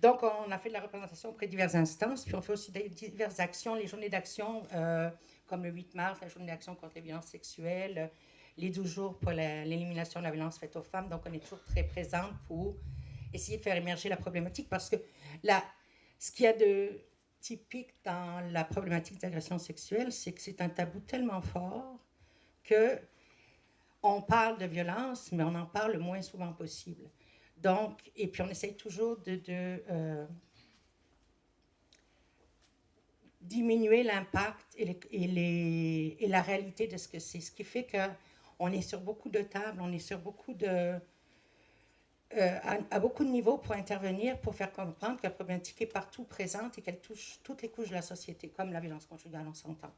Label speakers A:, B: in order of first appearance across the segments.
A: Donc, on a fait de la représentation auprès de diverses instances, puis on fait aussi diverses actions, les journées d'action, comme le 8 mars, la journée d'action contre les violences sexuelles, les 12 jours pour l'élimination de la violence faite aux femmes. Donc, on est toujours très présente pour essayer de faire émerger la problématique, parce que ce qu'il y a de typique dans la problématique d'agression sexuelle, c'est que c'est un tabou tellement fort que on parle de violence, mais on en parle le moins souvent possible. Donc, et puis on essaye toujours de diminuer l'impact et la réalité de ce que c'est. Ce qui fait qu'on est sur beaucoup de tables, on est sur beaucoup à beaucoup de niveaux pour intervenir, pour faire comprendre que la problématique est partout présente et qu'elle touche toutes les couches de la société, comme la violence conjugale, on s'entend.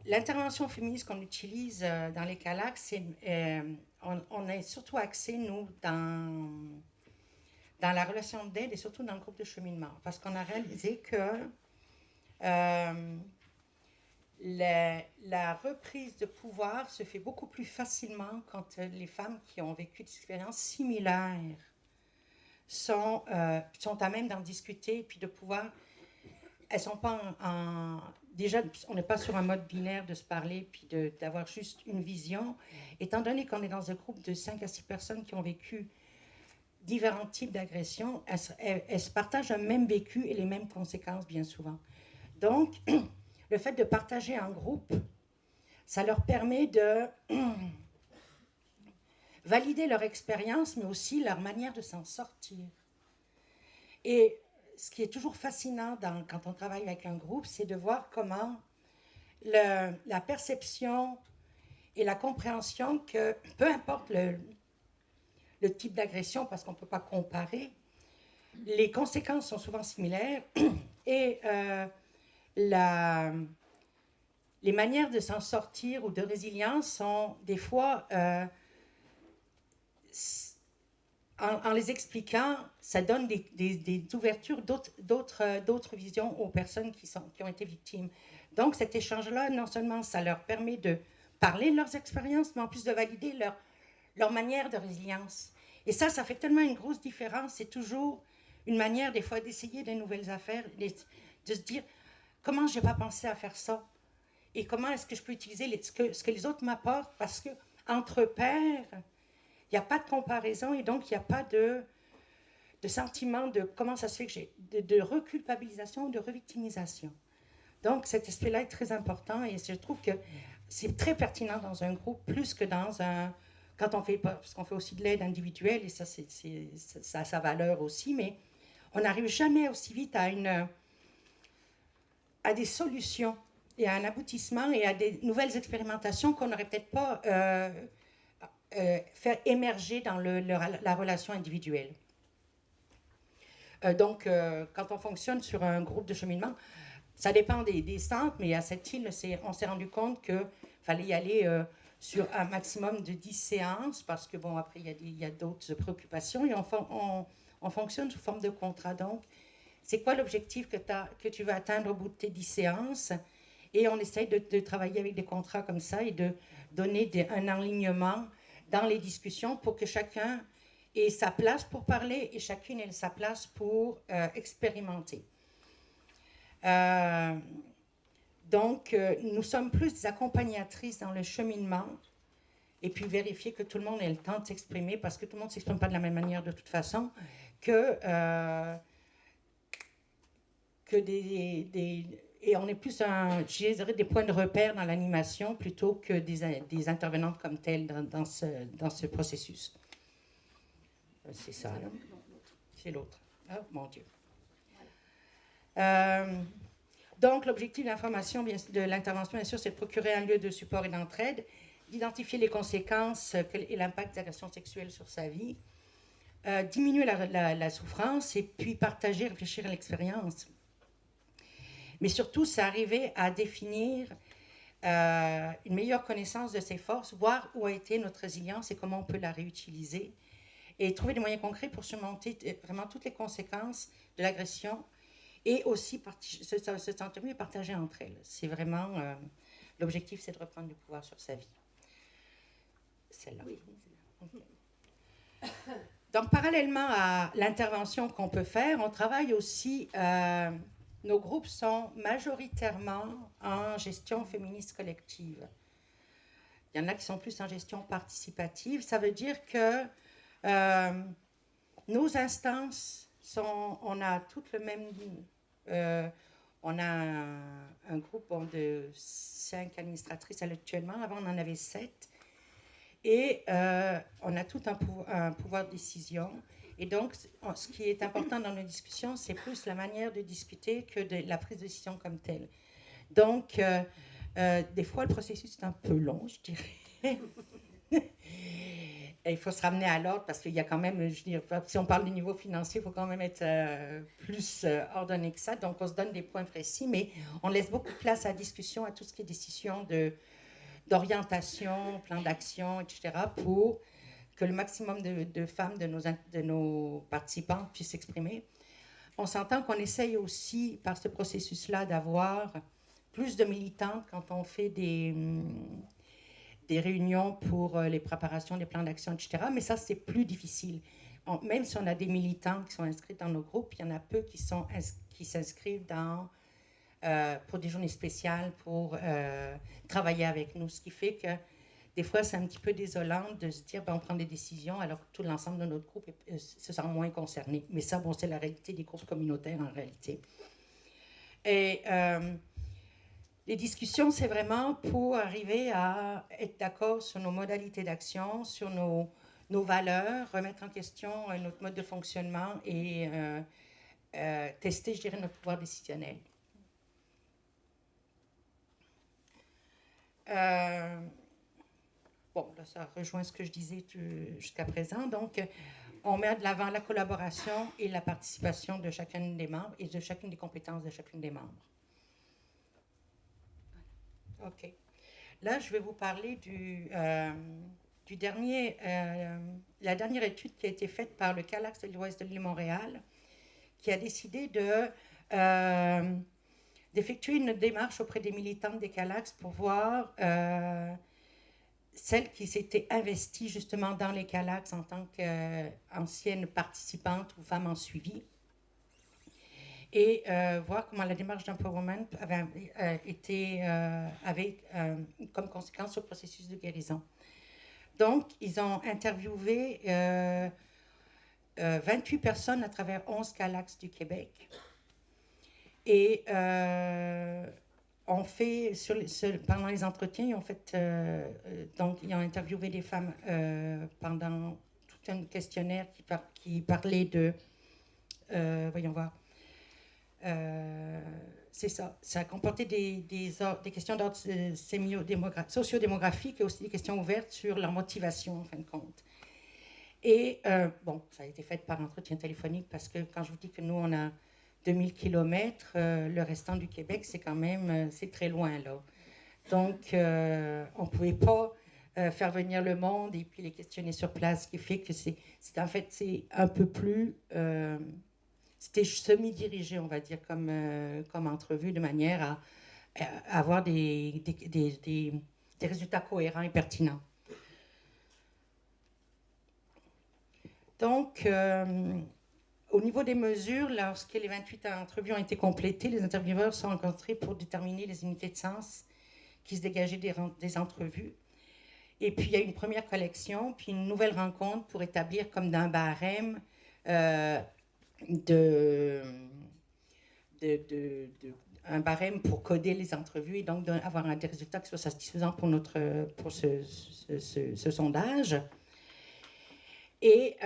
A: L'intervention féministe qu'on utilise dans les CALAC, on est surtout axé, nous, dans la relation d'aide et surtout dans le groupe de cheminement, parce qu'on a réalisé que la reprise de pouvoir se fait beaucoup plus facilement quand les femmes qui ont vécu des expériences similaires sont à même d'en discuter, puis de pouvoir... Elles sont pas déjà, on n'est pas sur un mode binaire de se parler, puis d'avoir juste une vision. Étant donné qu'on est dans un groupe de 5 à 6 personnes qui ont vécu différents types d'agressions, elles se partagent un même vécu et les mêmes conséquences bien souvent. Donc, le fait de partager en groupe, ça leur permet de valider leur expérience, mais aussi leur manière de s'en sortir. Et ce qui est toujours fascinant quand on travaille avec un groupe, c'est de voir comment la perception et la compréhension que, peu importe le type d'agression, parce qu'on ne peut pas comparer, les conséquences sont souvent similaires et les manières de s'en sortir ou de résilience sont des fois, en les expliquant, ça donne des ouvertures, d'autres visions aux personnes qui ont été victimes. Donc cet échange-là, non seulement ça leur permet de parler de leurs expériences, mais en plus de valider leur manière de résilience. Et ça fait tellement une grosse différence. C'est toujours une manière, des fois, d'essayer de nouvelles affaires, de se dire, comment je n'ai pas pensé à faire ça? Et comment est-ce que je peux utiliser ce que les autres m'apportent? Parce que entre pairs, il n'y a pas de comparaison et donc il n'y a pas de sentiment de comment ça se fait que j'ai de reculpabilisation, de revictimisation. Donc cet aspect-là est très important et je trouve que c'est très pertinent dans un groupe plus que dans un... Quand on fait, parce qu'on fait aussi de l'aide individuelle et ça a sa valeur aussi, mais on n'arrive jamais aussi vite à des solutions et à un aboutissement et à des nouvelles expérimentations qu'on n'aurait peut-être pas faire émerger dans la relation individuelle. Donc, quand on fonctionne sur un groupe de cheminement, ça dépend des centres, mais à cette île, on s'est rendu compte qu'il fallait y aller sur un maximum de 10 séances, parce que, bon, après, il y a d'autres préoccupations, et on fonctionne sous forme de contrat. Donc, c'est quoi l'objectif que tu vas atteindre au bout de tes 10 séances? Et on essaye de travailler avec des contrats comme ça et de donner un enlignement dans les discussions pour que chacun ait sa place pour parler et chacune ait sa place pour expérimenter. Donc, nous sommes plus des accompagnatrices dans le cheminement et puis vérifier que tout le monde ait le temps de s'exprimer parce que tout le monde ne s'exprime pas de la même manière de toute façon et on est plus je dirais, des points de repère dans l'animation plutôt que des intervenantes comme telles dans ce processus. C'est ça, là. C'est l'autre. Oh, mon Dieu. Donc, l'objectif de l'intervention, bien sûr, c'est de procurer un lieu de support et d'entraide, d'identifier les conséquences et l'impact des agressions sexuelles sur sa vie, diminuer la souffrance et puis partager, réfléchir à l'expérience. Mais surtout, c'est arriver à définir une meilleure connaissance de ses forces, voir où a été notre résilience et comment on peut la réutiliser, et trouver des moyens concrets pour surmonter vraiment toutes les conséquences de l'agression, et aussi se sentir mieux et partager entre elles. C'est vraiment... l'objectif, c'est de reprendre le pouvoir sur sa vie. Celle-là. Oui, okay. Donc, parallèlement à l'intervention qu'on peut faire, on travaille aussi, nos groupes sont majoritairement en gestion féministe collective. Il y en a qui sont plus en gestion participative. Ça veut dire que nos instances sont, on a toutes le même, on a un groupe de 5 administratrices actuellement. Avant, on en avait 7. Et on a tout un pouvoir de décision. Et donc, ce qui est important dans nos discussions, c'est plus la manière de discuter que de la prise de décision comme telle. Donc, des fois, le processus est un peu long, je dirais. Et il faut se ramener à l'ordre parce qu'il y a quand même, je veux dire, si on parle du niveau financier, il faut quand même être plus ordonné que ça. Donc, on se donne des points précis, mais on laisse beaucoup de place à la discussion, à tout ce qui est décision d'orientation, plan d'action, etc., pour que le maximum de femmes de nos participants puissent s'exprimer. On s'entend qu'on essaye aussi, par ce processus-là, d'avoir plus de militantes quand on fait des réunions pour les préparations des plans d'action, etc. Mais ça, c'est plus difficile. Même si on a des militants qui sont inscrits dans nos groupes, il y en a peu qui s'inscrivent pour des journées spéciales, pour travailler avec nous. Ce qui fait que des fois, c'est un petit peu désolant de se dire, ben, on prend des décisions alors que tout l'ensemble de notre groupe se sent moins concerné. Mais ça, bon, c'est la réalité des groupes communautaires en réalité. Et les discussions, c'est vraiment pour arriver à être d'accord sur nos modalités d'action, sur nos valeurs, remettre en question notre mode de fonctionnement et tester, je dirais, notre pouvoir décisionnel. Bon, là, ça rejoint ce que je disais jusqu'à présent. Donc, on met de l'avant la collaboration et la participation de chacun des membres et de chacune des compétences de chacune des membres. OK. Là, je vais vous parler la dernière étude qui a été faite par le CALAX de l'Ouest de l'île Montréal, qui a décidé d'effectuer une démarche auprès des militantes des CALAX pour voir celles qui s'étaient investies justement dans les CALAX en tant qu'anciennes participantes ou femmes en suivi, et voir comment la démarche d'empowerment avait comme conséquence au processus de guérison. Donc, ils ont interviewé 28 personnes à travers 11 CALAX du Québec. Et pendant les entretiens, ils ont interviewé des femmes pendant tout un questionnaire qui parlait de... voyons voir. C'est ça. Ça a comporté des questions d'ordre sociodémographique et aussi des questions ouvertes sur leur motivation, en fin de compte. Et bon, ça a été fait par entretien téléphonique parce que quand je vous dis que nous, on a 2000 kilomètres, le restant du Québec, c'est quand même, c'est très loin, là. Donc, on ne pouvait pas faire venir le monde et puis les questionner sur place, ce qui fait que c'est un peu plus... c'était semi-dirigé, on va dire, comme entrevue, de manière à avoir des résultats cohérents et pertinents. Donc, au niveau des mesures, lorsque les 28 entrevues ont été complétées, les intervieweurs sont rencontrés pour déterminer les unités de sens qui se dégageaient des entrevues. Et puis, il y a une première collection, puis une nouvelle rencontre pour établir comme d'un barème un barème pour coder les entrevues et donc avoir des résultats qui soient satisfaisants pour ce sondage. Et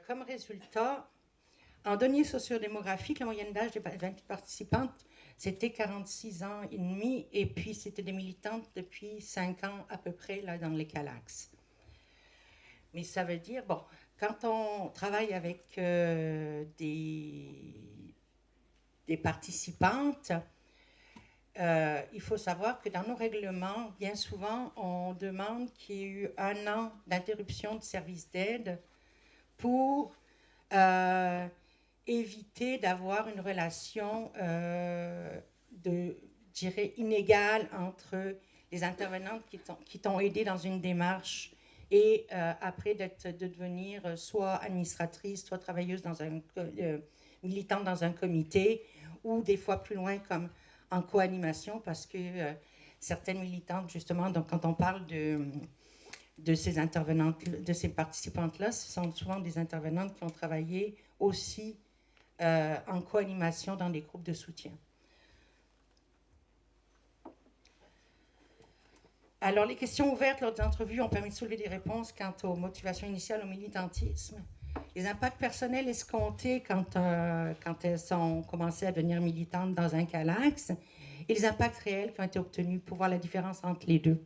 A: comme résultat, en données sociodémographiques, la moyenne d'âge des 28 participantes, c'était 46 ans et demi, et puis c'était des militantes depuis 5 ans à peu près là, dans les CALAX. Mais ça veut dire, bon, quand on travaille avec des participantes, il faut savoir que dans nos règlements, bien souvent, on demande qu'il y ait eu 1 an d'interruption de service d'aide pour éviter d'avoir une relation je dirais, inégale entre les intervenantes qui t'ont aidé dans une démarche et après de devenir soit administratrice, soit travailleuse militante dans un comité, ou des fois plus loin comme en co-animation, parce que certaines militantes, justement, donc quand on parle de ces intervenantes, de ces participantes-là, ce sont souvent des intervenantes qui ont travaillé aussi en co-animation dans des groupes de soutien. Alors, les questions ouvertes lors des entrevues ont permis de soulever des réponses quant aux motivations initiales au militantisme, les impacts personnels escomptés quand elles ont commencé à devenir militantes dans un calax, et les impacts réels qui ont été obtenus pour voir la différence entre les deux.